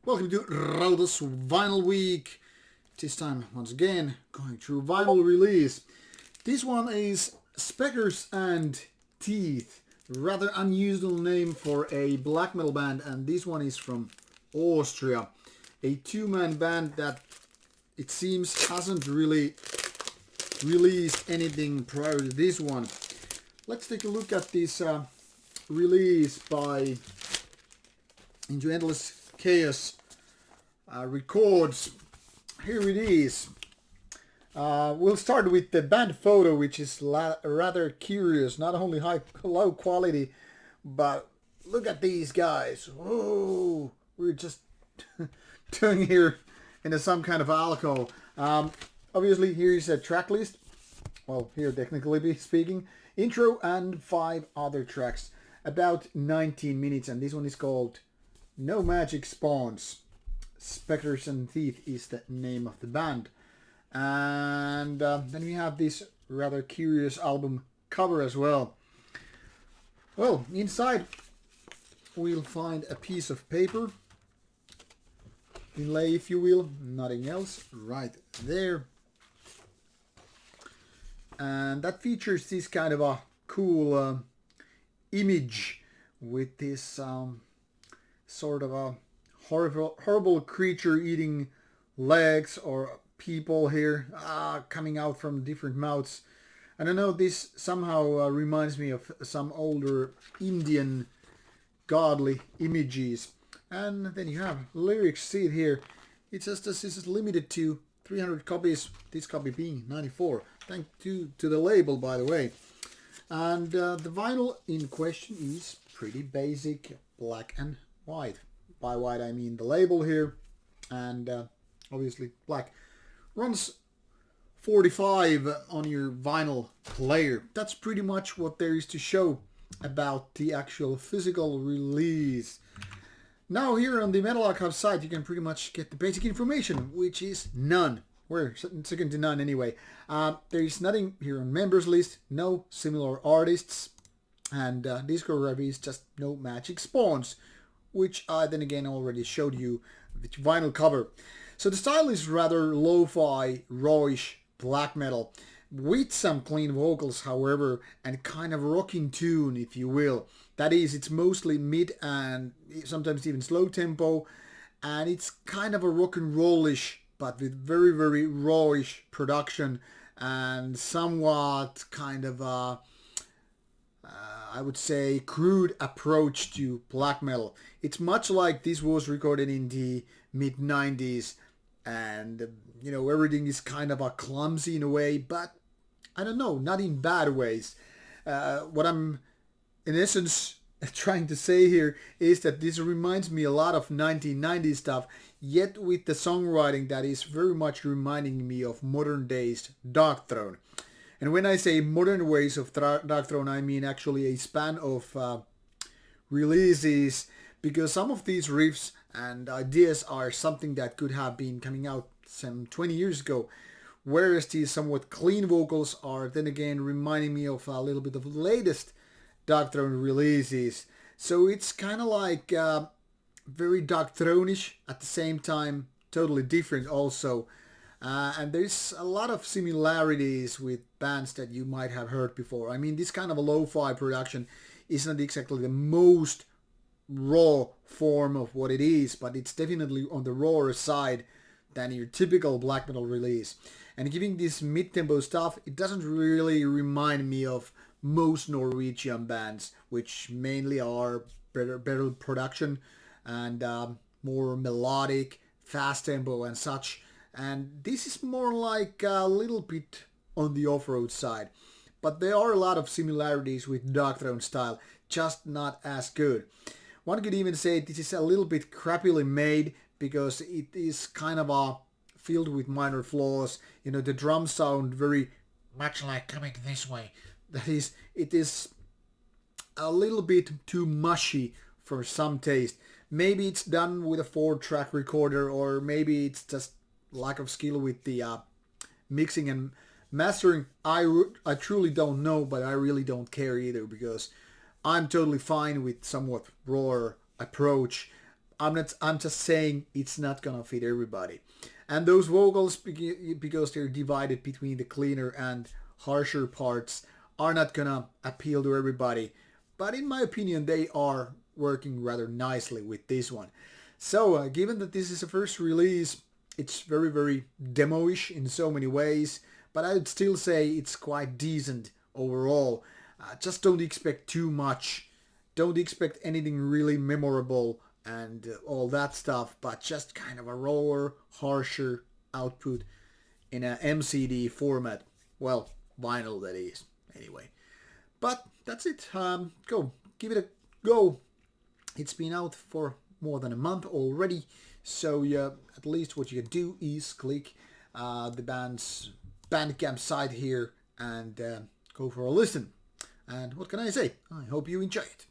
Welcome to Rauta's Vinyl Week. This time, once again, going through vinyl release. This one is Spectres and Teeth. Rather unusual name for a black metal band, and this one is from Austria. A two-man band that it seems hasn't really released anything prior to this one. Let's take a look at this release by Into Endless Chaos Records. Here it is. We'll start with the band photo, which is rather curious. Not only low quality, but look at these guys. Oh, we're just doing here into some kind of alcohol. Obviously, here is a track list. Well, here technically speaking, intro and 5 other tracks, about 19 minutes, and this one is called No Magick Spawns. Spectres and Teeth is the name of the band. And then we have this rather curious album cover as well. Well, inside we'll find a piece of paper, inlay if you will, nothing else, right there. And that features this kind of a cool image with this sort of a horrible creature eating legs or people here coming out from different mouths. I don't know, this somehow reminds me of some older Indian godly images. And then you have lyrics, see it here. It says this is limited to 300 copies, this copy being 94. Thank you to the label, by the way. And the vinyl in question is pretty basic, black and white. By white I mean the label here, and obviously black. Runs 45 on your vinyl player. That's pretty much what there is to show about the actual physical release. Now here on the Metal Archive site you can pretty much get the basic information, which is none. We're second to none anyway. There is nothing here on members list, no similar artists, and discography is just No Magick Spawns, which I then again already showed you the vinyl cover. So the style is rather lo-fi, rawish black metal, with some clean vocals however, and kind of rocking tune if you will. That is, it's mostly mid and sometimes even slow tempo, and it's kind of a rock and rollish, but with very rawish production and somewhat kind of a I would say crude approach to black metal. It's much like this was recorded in the mid 90s, and you know, everything is kind of a clumsy in a way, but I don't know, not in bad ways. What I'm in essence trying to say here is that this reminds me a lot of 1990s stuff, yet with the songwriting that is very much reminding me of modern days Dark Throne. And when I say modern ways of Dark Throne, I mean actually a span of releases, because some of these riffs and ideas are something that could have been coming out some 20 years ago, whereas these somewhat clean vocals are then again reminding me of a little bit of the latest Dark Throne releases. So it's kind of like very Dark Throne-ish at the same time, totally different also. And there's a lot of similarities with bands that you might have heard before. I mean, this kind of a lo-fi production isn't exactly the most raw form of what it is, but it's definitely on the rawer side than your typical black metal release. And giving this mid-tempo stuff, it doesn't really remind me of most Norwegian bands, which mainly are better production and more melodic, fast tempo and such. And this is more like a little bit on the off-road side. But there are a lot of similarities with Dark Throne style, just not as good. One could even say this is a little bit crappily made, because it is kind of filled with minor flaws. You know, the drums sound very much like Coming This Way. That is, it is a little bit too mushy for some taste. Maybe it's done with a 4-track recorder, or maybe it's just lack of skill with the mixing and mastering. I truly don't know, but I really don't care either, because I'm totally fine with somewhat rawer approach. I'm just saying it's not gonna fit everybody. And those vocals, because they're divided between the cleaner and harsher parts, are not gonna appeal to everybody. But in my opinion, they are working rather nicely with this one. So, given that this is a first release, it's very, very demo-ish in so many ways, but I would still say it's quite decent overall. Just don't expect too much. Don't expect anything really memorable and all that stuff, but just kind of a rawer, harsher output in a MCD format. Well, vinyl that is, anyway. But that's it. Go, give it a go. It's been out for more than a month already, so yeah, at least what you can do is click the band's Bandcamp site here and go for a listen. And what can I say? I hope you enjoy it.